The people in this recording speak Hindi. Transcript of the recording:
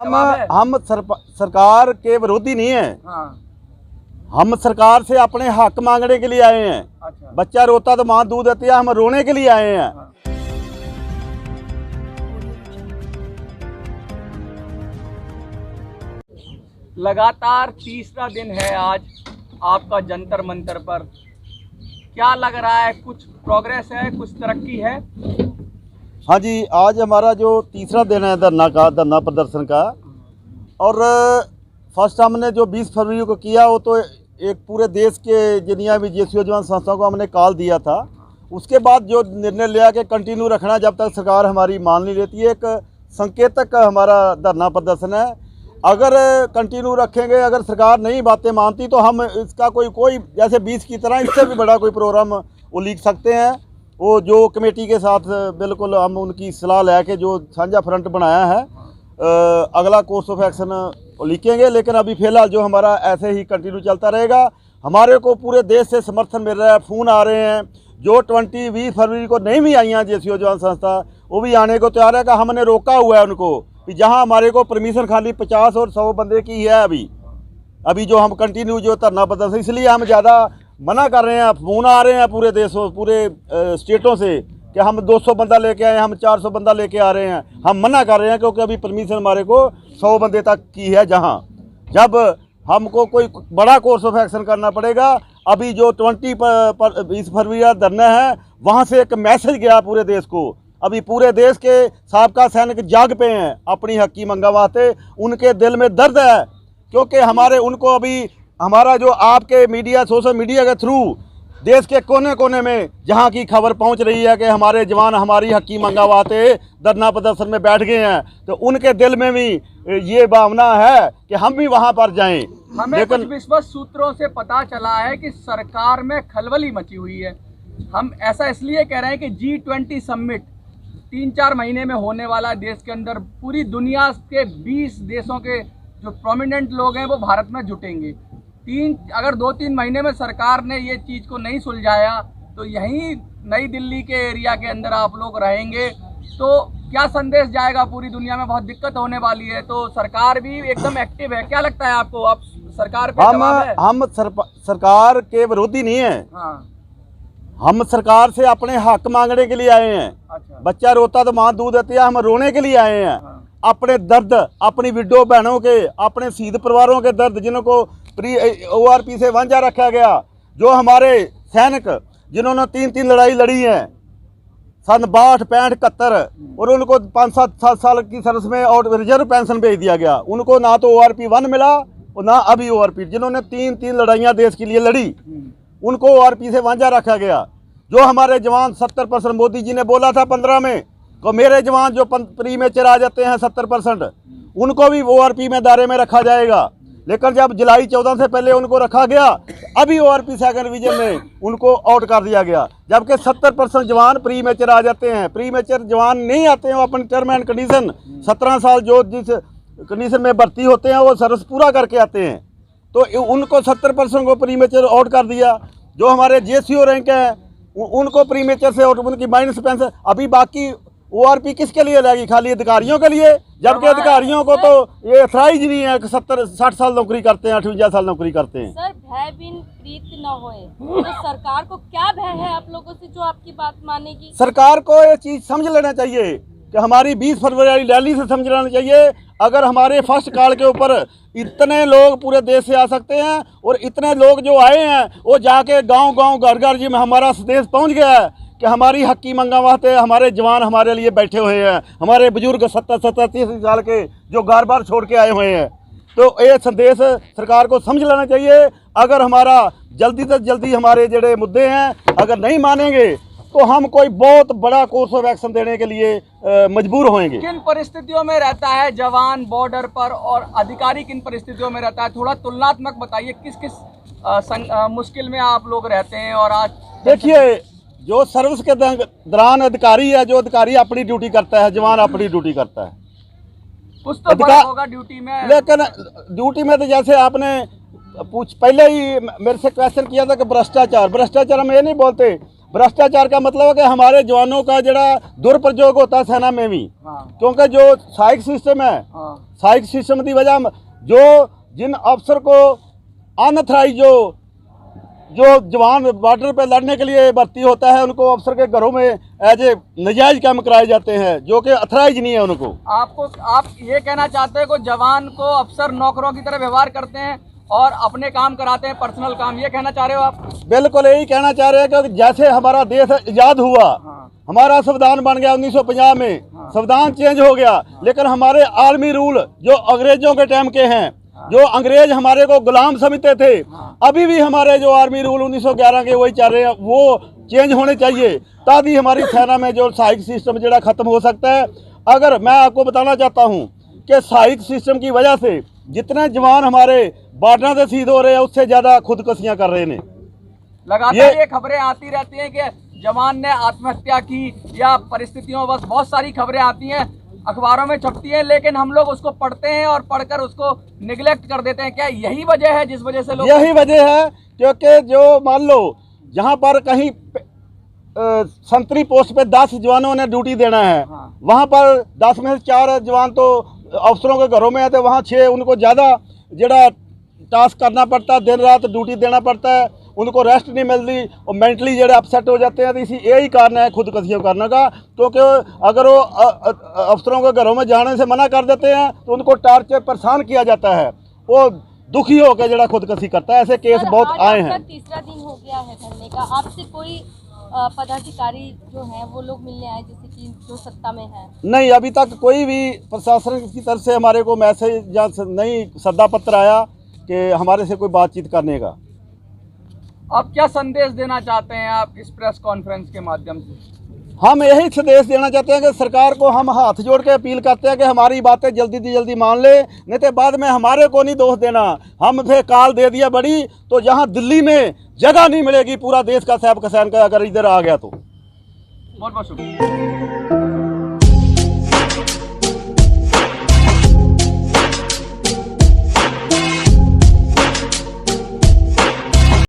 हम सरकार के विरोधी नहीं है। हाँ। हम सरकार से अपने हक मांगने के लिए आए हैं। अच्छा। बच्चा रोता तो माँ दूध देती है, हम रोने के लिए आए हैं। हाँ। लगातार तीसरा दिन है आज आपका जंतर मंतर पर। क्या लग रहा है, कुछ प्रोग्रेस है, कुछ तरक्की है? हाँ जी, आज हमारा जो तीसरा दिन है धरना प्रदर्शन का, और फर्स्ट हमने जो 20 फरवरी को किया वो तो एक पूरे देश के जितनी भी जेसीओ जवान संस्थाओं को हमने कॉल दिया था। उसके बाद जो निर्णय लिया कि कंटिन्यू रखना जब तक सरकार हमारी मान नहीं लेती है। एक संकेतक का हमारा धरना प्रदर्शन है। अगर कंटिन्यू रखेंगे, अगर सरकार नहीं बातें मानती तो हम इसका कोई जैसे 20 की तरह इससे भी बड़ा कोई प्रोग्राम वो लिख सकते हैं। वो जो कमेटी के साथ बिल्कुल हम उनकी सलाह लेके जो साझा फ्रंट बनाया है, अगला कोर्स ऑफ एक्शन लिखेंगे। लेकिन अभी फ़िलहाल जो हमारा ऐसे ही कंटिन्यू चलता रहेगा। हमारे को पूरे देश से समर्थन मिल रहा है, फ़ोन आ रहे हैं। जो 20 फरवरी को नहीं भी आई हैं जेसीओ जवान संस्था, वो भी आने को तैयार है। कि हमने रोका हुआ है उनको कि जहां हमारे को परमिशन खाली 50 और 100 बंदे की है। अभी जो हम कंटिन्यू जो धरना प्रदर्शन, इसलिए हम ज़्यादा मना कर रहे हैं। फ़ोन आ रहे हैं पूरे देशों, पूरे स्टेटों से कि हम 200 बंदा लेके आए, हम 400 बंदा लेके आ रहे हैं। हम मना कर रहे हैं क्योंकि अभी परमिशन हमारे को 100 बंदे तक की है। जहां जब हमको कोई बड़ा कोर्स ऑफ एक्शन करना पड़ेगा। अभी जो 20 फरवरी का धरना है, वहाँ से एक मैसेज गया पूरे देश को। अभी पूरे देश के साबका सैनिक जाग पे हैं अपनी हक की मंगा वास्ते। उनके दिल में दर्द है क्योंकि उनको अभी हमारा जो आपके मीडिया, सोशल मीडिया के थ्रू देश के कोने कोने में जहां की खबर पहुंच रही है कि हमारे जवान हमारी हक की मंगा वास्ते धरना प्रदर्शन में बैठ गए हैं, तो उनके दिल में भी ये भावना है कि हम भी वहां पर जाएं। हमें कुछ विश्वस्त सूत्रों से पता चला है कि सरकार में खलबली मची हुई है। हम ऐसा इसलिए कह रहे हैं कि G20 समिट 3-4 महीने में होने वाला देश के अंदर पूरी दुनिया के 20 देशों के जो प्रोमिनेंट लोग हैं वो भारत में जुटेंगे। अगर 2-3 महीने में सरकार ने ये चीज़ को नहीं सुलझाया तो यहीं नई दिल्ली के एरिया के अंदर आप लोग रहेंगे, तो क्या संदेश जाएगा पूरी दुनिया में? बहुत दिक्कत होने वाली है। तो सरकार भी एकदम एक्टिव है। क्या लगता है आपको? आप सरकार पे जवाब है? हम सरकार के विरोधी नहीं है। हाँ। हम सरकार से अपने हक मांगने के लिए आए हैं। अच्छा। बच्चा रोता तो माँ दूध देती है, हम रोने के लिए आए हैं। हाँ। अपने दर्द, अपनी विडो बहनों के, अपने शहीद परिवारों के दर्द, जिनको प्री ORP से वांझा रखा गया, जो हमारे सैनिक जिन्होंने 3 लड़ाई लड़ी हैं सन 62, 65, 71, और उनको 5-7 साल की सर्विस में और रिजर्व पेंशन भेज दिया गया। उनको ना तो ORP 1 मिला और ना अभी ORP। जिन्होंने 3 लड़ाइयाँ देश के लिए लड़ी, उनको ORP से वांझा रखा गया। जो हमारे जवान 70%, मोदी जी ने बोला था 15 में तो मेरे जवान जो प्री मेचर आ जाते हैं 70%, उनको भी ORP में दायरे में रखा जाएगा। लेकिन जब जुलाई 14 से पहले उनको रखा गया, अभी ORP सेकंड डिवीजन में उनको आउट कर दिया गया। जबकि 70% जवान प्री मेचर आ जाते हैं। प्री मेचर जवान नहीं आते हैं, वो अपनी टर्म एंड कंडीशन 17 साल जो जिस कंडीशन में भर्ती होते हैं वो सर्विस पूरा करके आते हैं, तो उनको 70% को प्री मेचर आउट कर दिया। जो हमारे JCO रैंक हैं उनको प्री मेचर से आउट, उनकी माइनस पेंशन। अभी बाकी ORP किसके लिए लगेगी? खाली अधिकारियों के लिए, जबकि अधिकारियों को तो ये अथराइज नहीं है कि 70-60 साल नौकरी करते हैं, 58 साल नौकरी करते हैं। सर, भय बिन प्रीत न होए, तो सरकार को क्या भय है आप लोगों से जो आपकी बात मानेगी? सरकार को ये चीज समझ लेना चाहिए कि हमारी 20 फरवरी वाली रैली से समझ लेना चाहिए। अगर हमारे फर्स्ट कॉल के ऊपर इतने लोग पूरे देश से आ सकते हैं, और इतने लोग जो आए हैं वो जाके गांव-गांव, घर-घर जी में हमारा संदेश पहुंच गया है कि हमारी हक की मंगा वास्ते हमारे जवान हमारे लिए बैठे हुए हैं। हमारे बुजुर्ग 70-30 साल के जो घर-बार छोड़ के आए हुए हैं। तो ये संदेश सरकार को समझ लेना चाहिए। अगर हमारा जल्दी से जल्दी हमारे जड़े मुद्दे हैं अगर नहीं मानेंगे तो हम कोई बहुत बड़ा कोर्स ऑफ एक्शन देने के लिए मजबूर होंगे। किन परिस्थितियों में रहता है जवान बॉर्डर पर और अधिकारी किन परिस्थितियों में रहता है? थोड़ा तुलनात्मक बताइए, किस किस मुश्किल में आप लोग रहते हैं? और आज देखिए, जो सर्विस के दौरान अधिकारी है, जो अधिकारी अपनी ड्यूटी करता है, जवान अपनी ड्यूटी करता है। कुछ तो फर्क होगा ड्यूटी में। लेकिन ड्यूटी में तो जैसे आपने पहले ही मेरे से क्वेश्चन किया था कि भ्रष्टाचार हम ये नहीं बोलते। भ्रष्टाचार का मतलब है कि हमारे जवानों का जरा दुरुपयोग होता है सेना में भी, हाँ क्योंकि जो सहायक सिस्टम है, हाँ सहायक सिस्टम की वजह जो जिन अफसर को अनथराइज जो जवान बॉर्डर पे लड़ने के लिए भर्ती होता है, उनको अफसर के घरों में एज ए नजायज काम कराए जाते हैं जो कि अथराइज नहीं है उनको। आप ये कहना चाहते हैं कि जवान को अफसर नौकरों की तरह व्यवहार करते हैं और अपने काम कराते हैं, पर्सनल काम, ये कहना चाह रहे हो आप? बिल्कुल यही कहना चाह रहे हैं कि जैसे हमारा देश आज़ाद हुआ, हाँ। हमारा संविधान बन गया 1950 में, हाँ। संविधान चेंज हो गया, लेकिन हमारे आर्मी रूल जो अंग्रेजों के टाइम के हैं, जो अंग्रेज हमारे को गुलाम समझते थे, अभी भी हमारे जो आर्मी रूल 1911 के वही चल रहे हैं, वो चेंज होने चाहिए ताकि हमारी सेना में जो सहायक सिस्टम जरा खत्म हो सकता है। अगर मैं आपको बताना चाहता हूँ कि सहायक सिस्टम की वजह से जितने जवान हमारे बॉर्डर से शहीद हो रहे हैं, उससे ज़्यादा खुदकुशियाँ कर रहे हैं। लगातार ये खबरें आती रहती हैं कि जवान ने आत्महत्या की या परिस्थितियों बस, बहुत सारी खबरें आती हैं, अखबारों में छपती हैं, लेकिन हम लोग उसको पढ़ते हैं और पढ़कर उसको निगलेक्ट कर देते हैं। क्या यही वजह है जिस वजह से लोग? यही वजह है, क्योंकि जो मान लो जहाँ पर कहीं संतरी पोस्ट पे 10 जवानों ने ड्यूटी देना है, हाँ। वहाँ पर 10 में से 4 जवान तो अफसरों के घरों में है, तो वहाँ 6 उनको ज़्यादा जरा टास्क करना पड़ता है, दिन रात ड्यूटी देना पड़ता है, उनको रेस्ट नहीं मिलती और मेंटली जरा अपसेट हो जाते हैं। तो इसी यही कारण है खुदकुशियाँ करने का, क्योंकि अगर वो अफसरों के घरों में जाने से मना कर देते हैं तो उनको टार्चर परेशान किया जाता है, वो दुखी होकर जरा खुदकुशी करता है। ऐसे केस बहुत आए हैं। तीसरा दिन हो गया है धरने का, आपसे कोई पदाधिकारी जो हैं वो लोग मिलने आए, जैसे कि जो सत्ता में है? नहीं, अभी तक कोई भी प्रशासन की तरफ से हमारे को मैसेज या नहीं सद्दा पत्र आया कि हमारे से कोई बातचीत करने का। अब क्या संदेश देना चाहते हैं आप इस प्रेस कॉन्फ्रेंस के माध्यम से? हम यही संदेश देना चाहते हैं कि सरकार को हम हाथ जोड़ के अपील करते हैं कि हमारी बातें जल्दी से जल्दी मान ले, नहीं तो बाद में हमारे को नहीं दोष देना। हम फिर काल दे दिया बड़ी, तो यहाँ दिल्ली में जगह नहीं मिलेगी पूरा देश का सैब कसैन का अगर इधर आ गया तो। बहुत बहुत शुक्रिया।